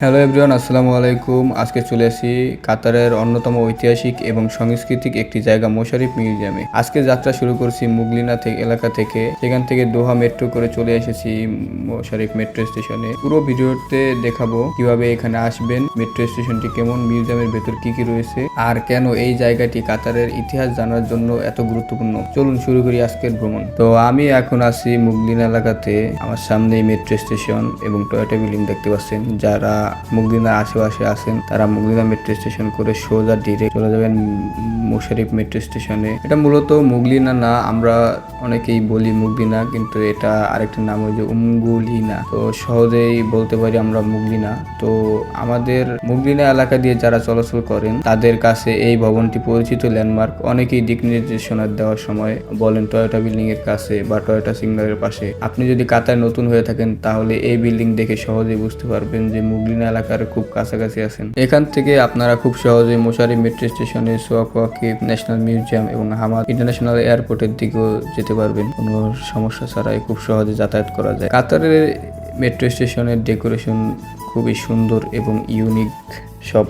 Hello everyone, আসসালামু আলাইকুম। আজকে চলে আসি কাতারের অন্যতম ঐতিহাসিক এবং সাংস্কৃতিক একটি জায়গা মোশারিফ মিউজিয়ামে। আজকে যাত্রা শুরু করছি মুগলিনা এলাকা থেকে। সেখান থেকে দোহা মেট্রো করে চলে এসেছি মোশারিফ মেট্রো স্টেশনে। পুরো ভিডিওতে দেখাবো কিভাবে এখানে আসবেন, মেট্রো স্টেশনটি কেমন, মিউজিয়ামের ভেতর কি কি রয়েছে, আর কেন এই জায়গাটি কাতারের ইতিহাস জানার জন্য এত গুরুত্বপূর্ণ। চলুন শুরু করি আজকের ভ্রমণ। তো আমি এখন আছি মুগলিনা এলাকাতে। আমার সামনেই মেট্রো স্টেশন এবং টয়োটা বিল্ডিং দেখতে পাচ্ছেন। যারা মুগলিনার আশেপাশে আছেন তারা মুগলিনা মেট্রো স্টেশন করে সোজা ডিরেক্ট চলে যাবেন মোশারিফ মেট্রো স্টেশনে। এটা মূলত মুগলিনা না, আমরা অনেকেই বলি মুগলিনা, কিন্তু এটা আরেকটা নাম হচ্ছে উমগুলিনা। তো সহজেই বলতে পারি আমরা মুগলিনা। তো আমাদের মুগলিনা এলাকা দিয়ে যারা চলাচল করেন তাদের কাছে এই ভবনটি পরিচিত ল্যান্ডমার্ক। অনেকেই দিক নির্দেশনা দেওয়ার সময় বলেন টয়োটা বিল্ডিং এর কাছে বা টয়োটা সিগন্যালের পাশে। আপনি যদি কাতারে নতুন হয়ে থাকেন তাহলে এই বিল্ডিং দেখে সহজেই বুঝতে পারবেন যে মুগলিনা এলাকার খুব কাছাকাছি আছেন। এখান থেকে আপনারা খুব সহজেই মোশারিফ মেট্রো স্টেশনে, সোয়াক ওয়াকিফ ন্যাশনাল মিউজিয়াম এবং হামাদ ইন্টারন্যাশনাল এয়ারপোর্টের দিকেও যেতে পারবেন। কোনো সমস্যা ছাড়াই খুব সহজে যাতায়াত করা যায়। কাতারের মেট্রো স্টেশনের ডেকোরেশন খুবই সুন্দর এবং ইউনিক। সব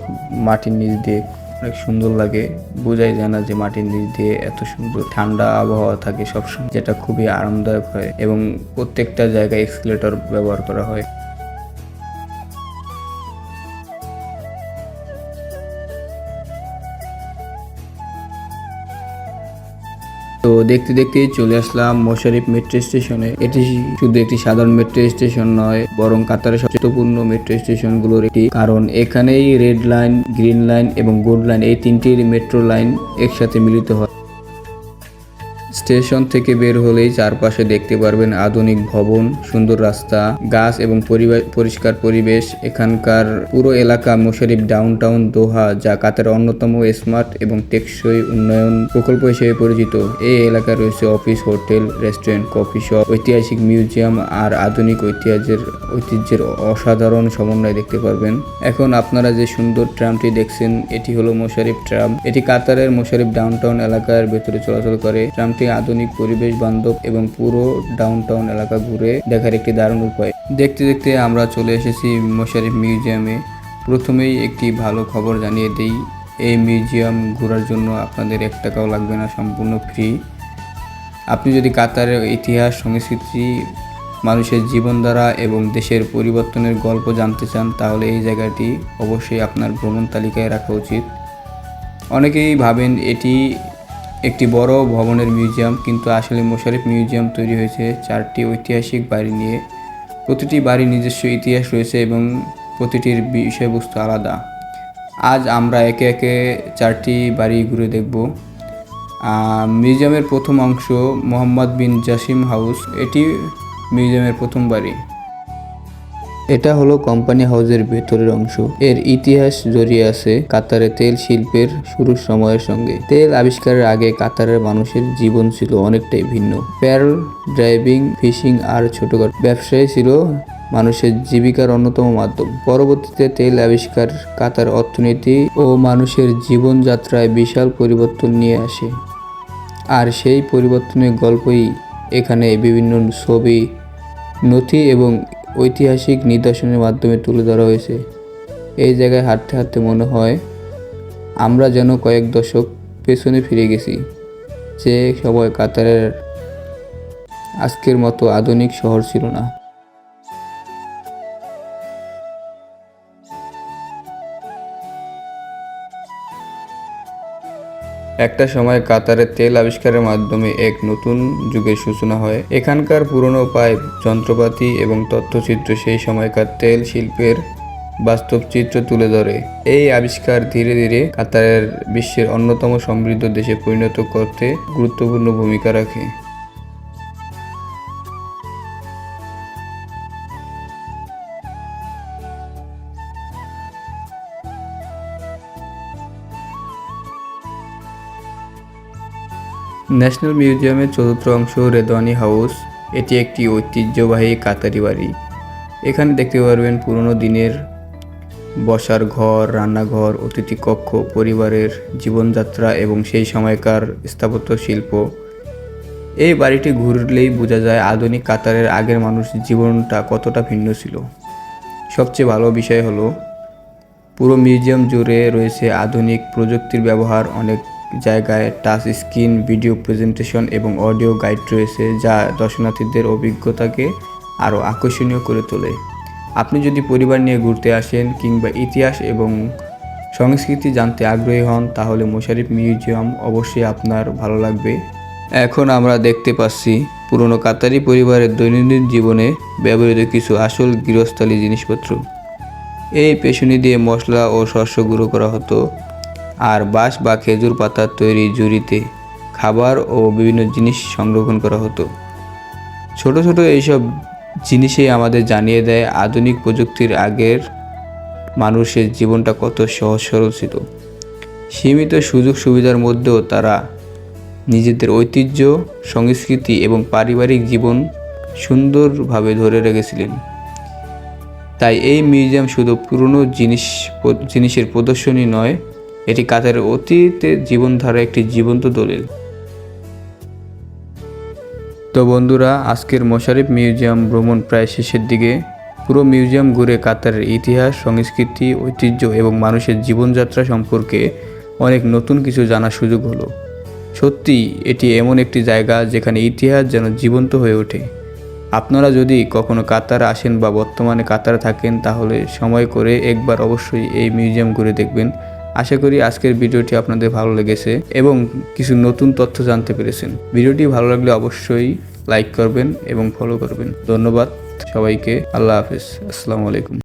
মাটির নিচ দিয়ে অনেক সুন্দর লাগে। বোঝাই যায় না যে মাটির নিচ দিয়ে এত সুন্দর ঠান্ডা আবহাওয়া থাকে সবসময়, যেটা খুবই আরামদায়ক হয়। এবং প্রত্যেকটা জায়গায় এক্সকেলেটর ব্যবহার করা হয়। তো দেখতে দেখতেই চলে আসলাম মোশারিফ মেট্রো স্টেশনে। এটি শুধু একটি সাধারণ মেট্রো স্টেশন নয়, বরং কাতারের সবচেয়ে গুরুত্বপূর্ণ মেট্রো স্টেশনগুলোর একটি। কারণ এখানেই রেড লাইন, গ্রিন লাইন এবং গোল্ড লাইন, এই তিনটি মেট্রো লাইন একসাথে মিলিত হয়। স্টেশন থেকে বের হলেই চারপাশে দেখতে পারবেন আধুনিক ভবন, সুন্দর রাস্তা, গাছ এবং পরিষ্কার পরিবেশ। এখানকার পুরো এলাকা মোশারিফ ডাউনটাউন দোহা, যা কাতারের অন্যতম স্মার্ট এবং টেকসই উন্নয়ন প্রকল্প হিসেবে পরিচিত। এই এলাকায় রয়েছে office, hotel, restaurant, coffee shop, ঐতিহাসিক মিউজিয়াম আর আধুনিক ঐতিহ্যের অসাধারণ সমন্বয় দেখতে পারবেন। এখন আপনারা যে সুন্দর ট্রামটি দেখছেন, এটি হলো মোশারিফ ট্রাম। এটি কাতারের মোশারিফ ডাউনটাউন এলাকার ভেতরে চলাচল করে। ট্রামটি আধুনিক, পরিবেশ বান্ধব এবং পুরো ডাউনটাউন এলাকা ঘুরে দেখার একটি দারুণ উপায়। দেখতে দেখতে আমরা চলে এসেছি মোশারিফ মিউজিয়ামে। প্রথমেই একটি ভালো খবর জানিয়ে দেই, এই মিউজিয়াম ঘোরার জন্য আপনাদের 1 টাকাও লাগবে না, সম্পূর্ণ ফ্রি। আপনি যদি কাতারের ইতিহাস, সংস্কৃতি, মানুষের জীবনধারা এবং দেশের পরিবর্তনের গল্প জানতে চান তাহলে এই জায়গাটি অবশ্যই আপনার ভ্রমণ তালিকায় রাখা উচিত। অনেকেই ভাবেন এটি একটি বড় ভবনের মিউজিয়াম, কিন্তু আসলে মোশারিফ মিউজিয়াম তৈরি হয়েছে 4টি ঐতিহাসিক বাড়ি নিয়ে। প্রতিটি বাড়ির নিজস্ব ইতিহাস রয়েছে এবং প্রতিটির বিষয়বস্তু আলাদা। আজ আমরা একে একে 4টি বাড়ি ঘুরে দেখব। মিউজিয়ামের প্রথম অংশ মোহাম্মদ বিন জাসিম হাউস। এটি মিউজিয়ামের প্রথম বাড়ি। এটা হলো কোম্পানি হাউসের ভেতরের অংশ। এর ইতিহাস জড়িয়ে আছে কাতারের তেল শিল্পের শুরুর সময়ের সঙ্গে। তেল আবিষ্কারের আগে কাতারের মানুষের জীবন ছিল অনেকটাই ভিন্ন। প্যারল ড্রাইভিং, ফিশিং আর ছোটখাটো ব্যবসায় ছিল মানুষের জীবিকার অন্যতম মাধ্যম। পরবর্তীতে তেল আবিষ্কার কাতার অর্থনীতি ও মানুষের জীবনযাত্রায় বিশাল পরিবর্তন নিয়ে আসে। আর সেই পরিবর্তনের গল্পই এখানে বিভিন্ন ছবি, নথি এবং ঐতিহাসিক নিদর্শনের মাধ্যমে তুলে ধরা হয়েছে। এই জায়গায় হাঁটতে হাঁটতে মনে হয় আমরা যেন কয়েক দশক পেছনে ফিরে গেছি, যে সময় কাতারের আজকের মতো আধুনিক শহর ছিল না। একটা সময় কাতারের তেল আবিষ্কারের মাধ্যমে এক নতুন যুগের সূচনা হয়। এখানকার পুরনো পাইপ, যন্ত্রপাতি এবং তথ্যচিত্র সেই সময়কার তেল শিল্পের বাস্তব চিত্র তুলে ধরে। এই আবিষ্কার ধীরে ধীরে কাতারের বিশ্বের অন্যতম সমৃদ্ধ দেশে পরিণত করতে গুরুত্বপূর্ণ ভূমিকা রাখে। ন্যাশনাল মিউজিয়ামের চতুর্থ অংশ রেদওয়ানি হাউস। এটি একটি ঐতিহ্যবাহী কাতারি বাড়ি। এখানে দেখতে পারবেন পুরনো দিনের বসার ঘর, রান্নাঘর, অতিথি কক্ষ, পরিবারের জীবনযাত্রা এবং সেই সময়কার স্থাপত্য শিল্প। এই বাড়িটি ঘুরলেই বোঝা যায় আধুনিক কাতারের আগের মানুষের জীবনটা কতটা ভিন্ন ছিল। সবচেয়ে ভালো বিষয় হলো পুরো মিউজিয়াম জুড়ে রয়েছে আধুনিক প্রযুক্তির ব্যবহার। অনেক জায়গায় টাচ স্ক্রিন, ভিডিও প্রেজেন্টেশন এবং অডিও গাইড রয়েছে, যা দর্শনার্থীদের অভিজ্ঞতাকে আরও আকর্ষণীয় করে তোলে। আপনি যদি পরিবার নিয়ে ঘুরতে আসেন কিংবা ইতিহাস এবং সংস্কৃতি জানতে আগ্রহী হন, তাহলে মোশাররফ মিউজিয়াম অবশ্যই আপনার ভালো লাগবে। এখন আমরা দেখতে পাচ্ছি পুরনো কাতারি পরিবারের দৈনন্দিন জীবনে ব্যবহৃত কিছু আসল গৃহস্থালী জিনিসপত্র। এই পেছনি দিয়ে মশলা ও শস্য গুঁড়ো করা হতো, আর বাঁশ বা খেজুর পাতার তৈরি ঝুড়িতে খাবার ও বিভিন্ন জিনিস সংরক্ষণ করা হতো। ছোট ছোট এইসব জিনিসই আমাদের জানিয়ে দেয় আধুনিক প্রযুক্তির আগের মানুষের জীবনটা কত সহজ সরল ছিল। সীমিত সুযোগ সুবিধার মধ্যেও তারা নিজেদের ঐতিহ্য, সংস্কৃতি এবং পারিবারিক জীবন সুন্দরভাবে ধরে রেখেছিলেন। তাই এই মিউজিয়াম শুধু পুরনো জিনিসের প্রদর্শনী নয়, এটি কাতারের অতীতের জীবনধারা একটি জীবন্ত দলিল। তো বন্ধুরা, আজকের মোশাররফ মিউজিয়াম ভ্রমণ প্রায় শেষের দিকে। পুরো মিউজিয়াম ঘুরে কাতারের ইতিহাস, সংস্কৃতি, ঐতিহ্য এবং মানুষের জীবনযাত্রা সম্পর্কে অনেক নতুন কিছু জানার সুযোগ হলো। সত্যি এটি এমন একটি জায়গা যেখানে ইতিহাস যেন জীবন্ত হয়ে ওঠে। আপনারা যদি কখনো কাতার আসেন বা বর্তমানে কাতারে থাকেন, তাহলে সময় করে একবার অবশ্যই এই মিউজিয়াম ঘুরে দেখবেন। আশা করি আজকের ভিডিওটি আপনাদের ভালো লেগেছে এবং কিছু নতুন তথ্য জানতে পেরেছেন। ভিডিওটি ভালো লাগলে অবশ্যই লাইক করবেন এবং ফলো করবেন। ধন্যবাদ সবাইকে। আল্লাহ হাফেজ। আসসালামু আলাইকুম।